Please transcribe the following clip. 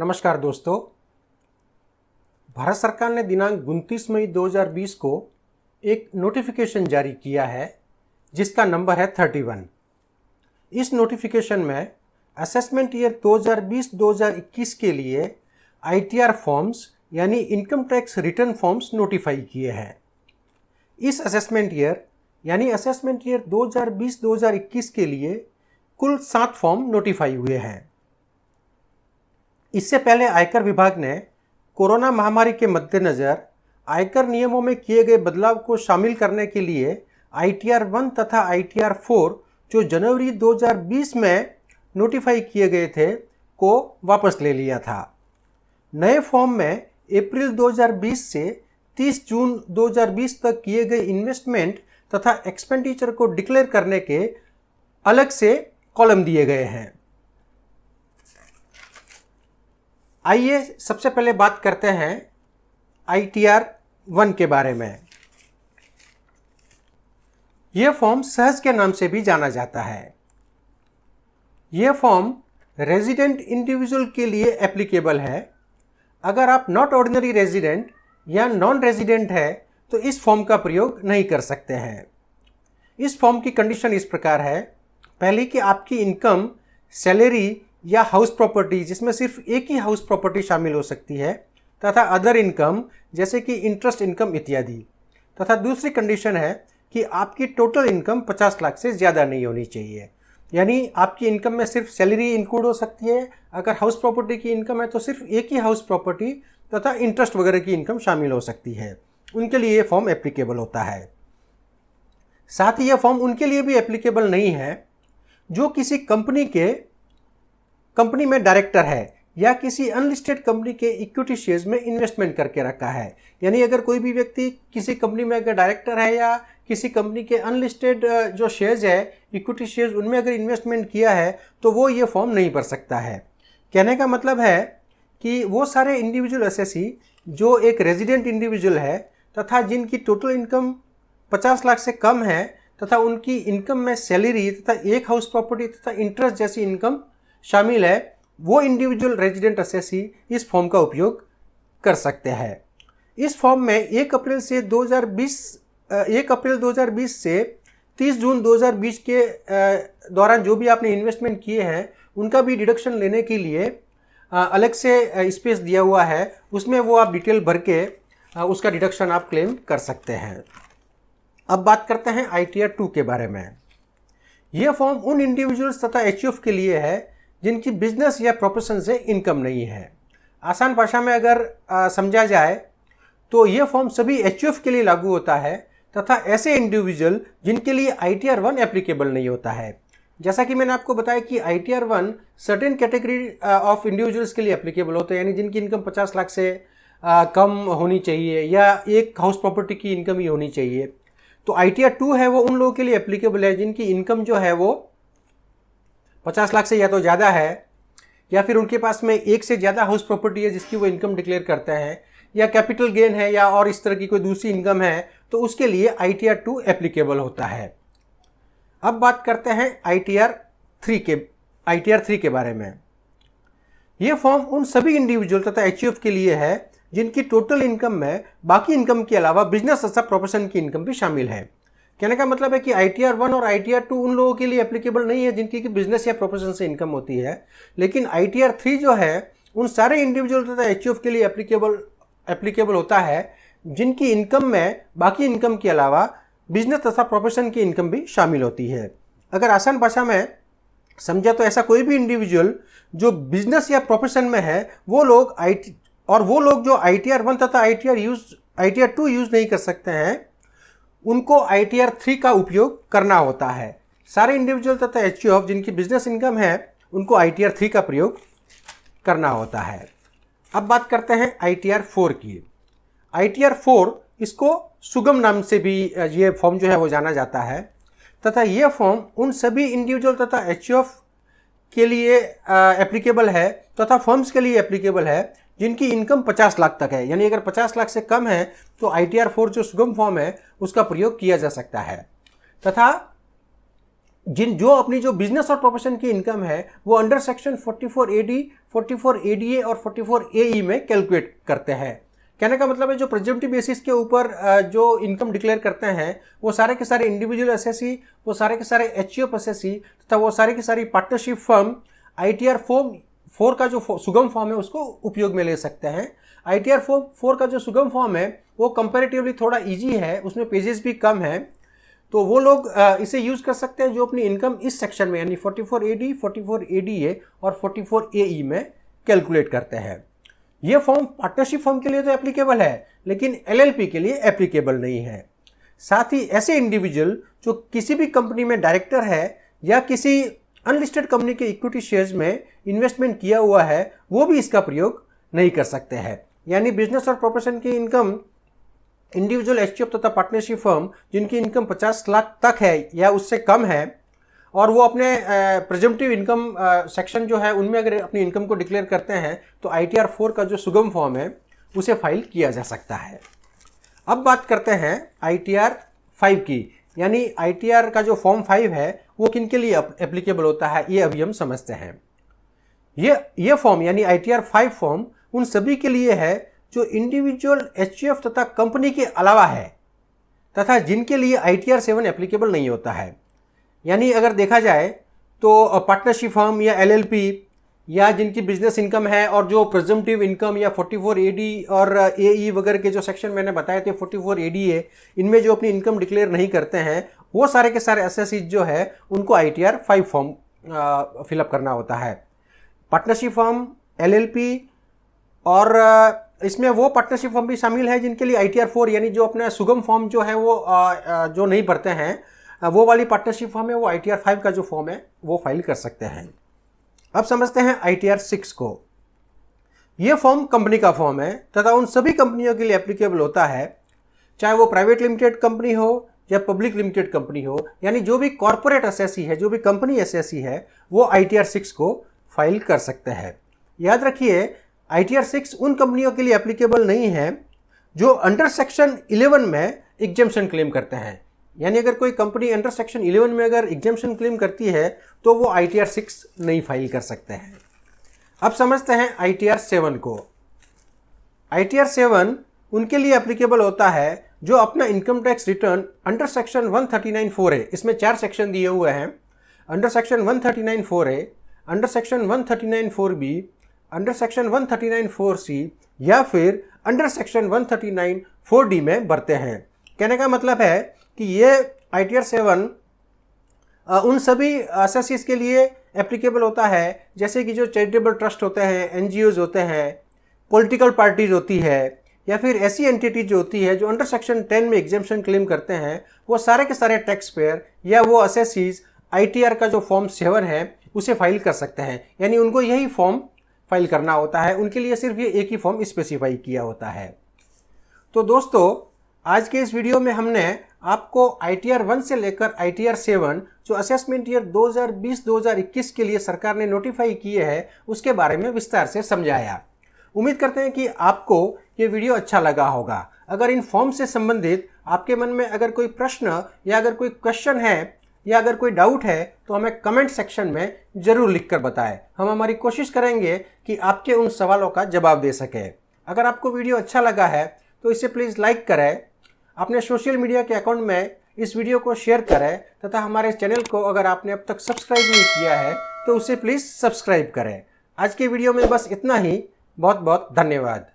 नमस्कार दोस्तों। भारत सरकार ने दिनांक 29 मई 2020 को एक नोटिफिकेशन जारी किया है जिसका नंबर है 31। इस नोटिफिकेशन में असेसमेंट ईयर 2020-2021 के लिए ITR फॉर्म्स यानी income tax return forms notify किए हैं। इस असेसमेंट ईयर 2020-2021 के लिए कुल 7 फॉर्म नोटिफाई हुए हैं। इससे पहले आयकर विभाग ने कोरोना महामारी के मद्देनज़र आयकर नियमों में किए गए बदलाव को शामिल करने के लिए ITR 1 तथा ITR 4 जो जनवरी 2020 में नोटिफाई किए गए थे को वापस ले लिया था। नए फॉर्म में अप्रैल 2020 से 30 जून 2020 तक किए गए इन्वेस्टमेंट तथा एक्सपेंडिचर को डिक्लेयर करने के अलग से कॉलम दिए गए हैं। आइए सबसे पहले बात करते हैं ITR 1 के बारे में। यह फॉर्म सहज के नाम से भी जाना जाता है। यह फॉर्म रेजिडेंट इंडिविजुअल के लिए एप्लीकेबल है। अगर आप नॉट ऑर्डिनरी रेजिडेंट या नॉन रेजिडेंट है तो इस फॉर्म का प्रयोग नहीं कर सकते हैं। इस फॉर्म की कंडीशन इस प्रकार है। पहली कि आपकी इनकम सैलरी या हाउस प्रॉपर्टी जिसमें सिर्फ एक ही हाउस प्रॉपर्टी शामिल हो सकती है तथा अदर इनकम जैसे कि इंटरेस्ट इनकम इत्यादि। तथा दूसरी कंडीशन है कि आपकी टोटल इनकम 50 लाख से ज़्यादा नहीं होनी चाहिए। यानी आपकी इनकम में सिर्फ सैलरी इंक्लूड हो सकती है। अगर हाउस प्रॉपर्टी की इनकम है तो सिर्फ एक ही हाउस प्रॉपर्टी तथा इंटरेस्ट वगैरह की इनकम शामिल हो सकती है। उनके लिए ये फॉर्म एप्लीकेबल होता है। साथ ही यह फॉर्म उनके लिए भी एप्लीकेबल नहीं है जो किसी कंपनी में डायरेक्टर है या किसी अनलिस्टेड कंपनी के इक्विटी शेयर्स में इन्वेस्टमेंट करके रखा है। यानी अगर कोई भी व्यक्ति किसी कंपनी में अगर डायरेक्टर है या किसी कंपनी के अनलिस्टेड जो शेयर्स है इक्विटी शेयर्स उनमें अगर इन्वेस्टमेंट किया है तो वो ये फॉर्म नहीं भर सकता है। कहने का मतलब है कि वो सारे इंडिविजुअल एसएससी जो एक रेजिडेंट इंडिविजुअल है तथा जिनकी टोटल इनकम 50 लाख से कम है तथा उनकी इनकम में सैलरी तथा एक हाउस प्रॉपर्टी तथा इंटरेस्ट जैसी इनकम शामिल है, वो इंडिविजुअल रेजिडेंट एसएससी इस फॉर्म का उपयोग कर सकते हैं। इस फॉर्म में 1 अप्रैल 2020 से 30 जून 2020 के दौरान जो भी आपने इन्वेस्टमेंट किए हैं उनका भी डिडक्शन लेने के लिए अलग से स्पेस दिया हुआ है। उसमें वो आप डिटेल भर के उसका डिडक्शन आप क्लेम कर सकते हैं। अब बात करते हैं ITR 2 के बारे में। यह फॉर्म उन इंडिविजुअल्स तथा HUF के लिए है जिनकी बिजनेस या प्रोफेशन से इनकम नहीं है। आसान भाषा में अगर समझा जाए तो यह फॉर्म सभी HUF के लिए लागू होता है तथा ऐसे इंडिविजुअल जिनके लिए ITR 1 एप्लीकेबल नहीं होता है। जैसा कि मैंने आपको बताया कि ITR 1 certain category of individuals के लिए एप्लीकेबल होता है, यानी जिनकी इनकम 50 लाख से कम होनी चाहिए या एक हाउस प्रॉपर्टी की इनकम ही होनी चाहिए। तो ITR 2 है वो उन लोगों के लिए एप्लीकेबल है जिनकी इनकम जो है वो 50 लाख से या तो ज़्यादा है या फिर उनके पास में एक से ज़्यादा हाउस प्रॉपर्टी है जिसकी वो इनकम डिक्लेयर करते हैं या कैपिटल गेन है या और इस तरह की कोई दूसरी इनकम है तो उसके लिए ITR 2 एप्लीकेबल होता है। अब बात करते हैं ITR 3 के बारे में। ये फॉर्म उन सभी इंडिविजुअल तथा HUF के लिए है जिनकी टोटल इनकम में बाकी इनकम के अलावा बिजनेस तथा प्रोफेशन की इनकम भी शामिल है। कहने का मतलब है कि ITR 1 और ITR 2 उन लोगों के लिए एप्लीकेबल नहीं है जिनकी कि बिजनेस या प्रोफेशन से इनकम होती है, लेकिन ITR 3 जो है उन सारे इंडिविजुअल तथा HUF के लिए एप्लीकेबल होता है जिनकी इनकम में बाकी इनकम के अलावा बिजनेस तथा प्रोफेशन की इनकम भी शामिल होती है। अगर आसान भाषा में समझा तो ऐसा कोई भी इंडिविजुअल जो बिजनेस या प्रोफेशन में है वो लोग जो ITR 1 तथा ITR 2 यूज़ नहीं कर सकते हैं उनको ITR 3 का उपयोग करना होता है। सारे इंडिविजुअल तथा HUF जिनकी बिजनेस इनकम है उनको ITR 3 का प्रयोग करना होता है। अब बात करते हैं ITR 4 की। ITR 4 इसको सुगम नाम से भी ये फॉर्म जो है वो जाना जाता है तथा ये फॉर्म उन सभी इंडिविजुअल तथा HUF के लिए एप्लीकेबल है तथा फर्म्स के लिए एप्लीकेबल है जिनकी इनकम 50 लाख तक है। यानी अगर 50 लाख से कम है तो ITR 4 जो सुगम फॉर्म है उसका प्रयोग किया जा सकता है। तथा जो अपनी जो बिजनेस और प्रोफेशन की इनकम है वो अंडर सेक्शन 44AD, 44ADA और 44AE में कैलकुलेट करते हैं। कहने का मतलब है जो प्रेजेंटिव बेसिस के ऊपर जो इनकम डिक्लेयर करते हैं वो सारे के सारे इंडिविजुअल एसएससी, वो सारे के सारे एचयूएफ एसएससी तथा वो सारी की सारी पार्टनरशिप फर्म ITR फॉर्म 4 का जो सुगम फॉर्म है उसको उपयोग में ले सकते हैं। ITR फॉर्म 4 का जो सुगम फॉर्म है वो कंपैरेटिवली थोड़ा इजी है, उसमें पेजेस भी कम है, तो वो लोग इसे यूज़ कर सकते हैं जो अपनी इनकम इस सेक्शन में यानी 44AD, 44ADA और 44AE में कैलकुलेट करते हैं। ये फॉर्म पार्टनरशिप फॉर्म के लिए तो एप्लीकेबल है, लेकिन LLP के लिए एप्लीकेबल नहीं है। साथ ही ऐसे इंडिविजुअल जो किसी भी कंपनी में डायरेक्टर है या किसी अनलिस्टेड कंपनी के इक्विटी शेयर्स में इन्वेस्टमेंट किया हुआ है वो भी इसका प्रयोग नहीं कर सकते हैं। यानी बिजनेस और प्रोफेशन की इनकम इंडिविजुअल एचयूएफ तथा पार्टनरशिप फर्म जिनकी इनकम 50 लाख तक है या उससे कम है और वो अपने प्रेजेंटिव इनकम सेक्शन जो है उनमें अगर अपनी इनकम को डिक्लेयर करते हैं तो ITR 4 का जो सुगम फॉर्म है उसे फाइल किया जा सकता है। अब बात करते हैं ITR 5 की, यानी ITR का जो फॉर्म 5 है वो किन के लिए एप्लीकेबल होता है ये अभी हम समझते हैं। ये फॉर्म यानी ITR 5 फॉर्म उन सभी के लिए है जो इंडिविजुअल एचयूएफ तथा कंपनी के अलावा है तथा जिनके लिए ITR 7 एप्लीकेबल नहीं होता है। यानी अगर देखा जाए तो पार्टनरशिप फर्म या LLP या जिनकी बिजनेस इनकम है और जो प्रेजम्पटिव इनकम या 44AD और AE वगैरह के जो सेक्शन मैंने बताए थे 44ADA, इनमें जो अपनी इनकम डिक्लेयर नहीं करते हैं वो सारे के सारे एसएससी जो है उनको ITR 5 फॉर्म फिलअप करना होता है। पार्टनरशिप फर्म, LLP और इसमें वो पार्टनरशिप फर्म भी शामिल है जिनके लिए ITR 4 यानी जो अपना सुगम फॉर्म जो है वो जो नहीं भरते हैं वो वाली पार्टनरशिप फॉर्म है वो ITR 5 का जो फॉर्म है वो फाइल कर सकते हैं। अब समझते हैं ITR 6 को। ये फॉर्म कंपनी का फॉर्म है तथा उन सभी कंपनियों के लिए एप्लीकेबल होता है, चाहे वो प्राइवेट लिमिटेड कंपनी हो या पब्लिक लिमिटेड कंपनी हो, यानी जो भी कॉर्पोरेट एसएससी है, जो भी कंपनी एसएससी है वो ITR 6 को फाइल कर सकते हैं। याद रखिए ITR 6 उन कंपनियों के लिए एप्लीकेबल नहीं है जो अंडर सेक्शन 11 में एग्जेम्पशन क्लेम करते हैं। यानी अगर कोई कंपनी अंडर सेक्शन 11 में अगर एग्जेम्पशन क्लेम करती है तो वो ITR 6 नहीं फाइल कर सकते हैं। अब समझते हैं ITR 7 को। ITR 7 उनके लिए एप्लीकेबल होता है जो अपना income tax return under section 139(4)(a), इसमें 4 सेक्शन दिए हुए हैं, under section 139(4)(a), under section 139(4)(b), under section 139(4)(c) या फिर अंडर सेक्शन 139(4)(d) में भरते हैं। कहने का मतलब है कि ये ITR 7 उन सभी एसएससीज के लिए एप्लीकेबल होता है जैसे कि जो चैरिटेबल ट्रस्ट होते हैं, NGOs होते हैं, पॉलिटिकल पार्टीज होती है या फिर ऐसी एंटिटी जो होती है जो अंडर सेक्शन 10 में एग्जेम्पशन क्लेम करते हैं, वो सारे के सारे टैक्स पेयर या वो एसएससीज ITR का जो फॉर्म 7 है उसे फाइल कर सकते हैं। यानी उनको यही फॉर्म फाइल करना होता है, उनके लिए सिर्फ ये एक ही फॉर्म स्पेसिफाई किया होता है। तो दोस्तों आज के इस वीडियो में हमने आपको ITR 1 से लेकर ITR 7 जो असेसमेंट ईयर 2020-2021 के लिए सरकार ने नोटिफाई किए हैं उसके बारे में विस्तार से समझाया। उम्मीद करते हैं कि आपको ये वीडियो अच्छा लगा होगा। अगर इन फॉर्म से संबंधित आपके मन में अगर कोई प्रश्न या अगर कोई क्वेश्चन है या अगर कोई डाउट है तो हमें कमेंट सेक्शन में ज़रूर लिखकर बताएं। हम हमारी कोशिश करेंगे कि आपके उन सवालों का जवाब दे सकें। अगर आपको वीडियो अच्छा लगा है तो इसे प्लीज़ लाइक करें, अपने सोशल मीडिया के अकाउंट में इस वीडियो को शेयर करें तथा हमारे चैनल को अगर आपने अब तक सब्सक्राइब नहीं किया है तो उसे प्लीज़ सब्सक्राइब करें। आज के वीडियो में बस इतना ही। बहुत बहुत धन्यवाद।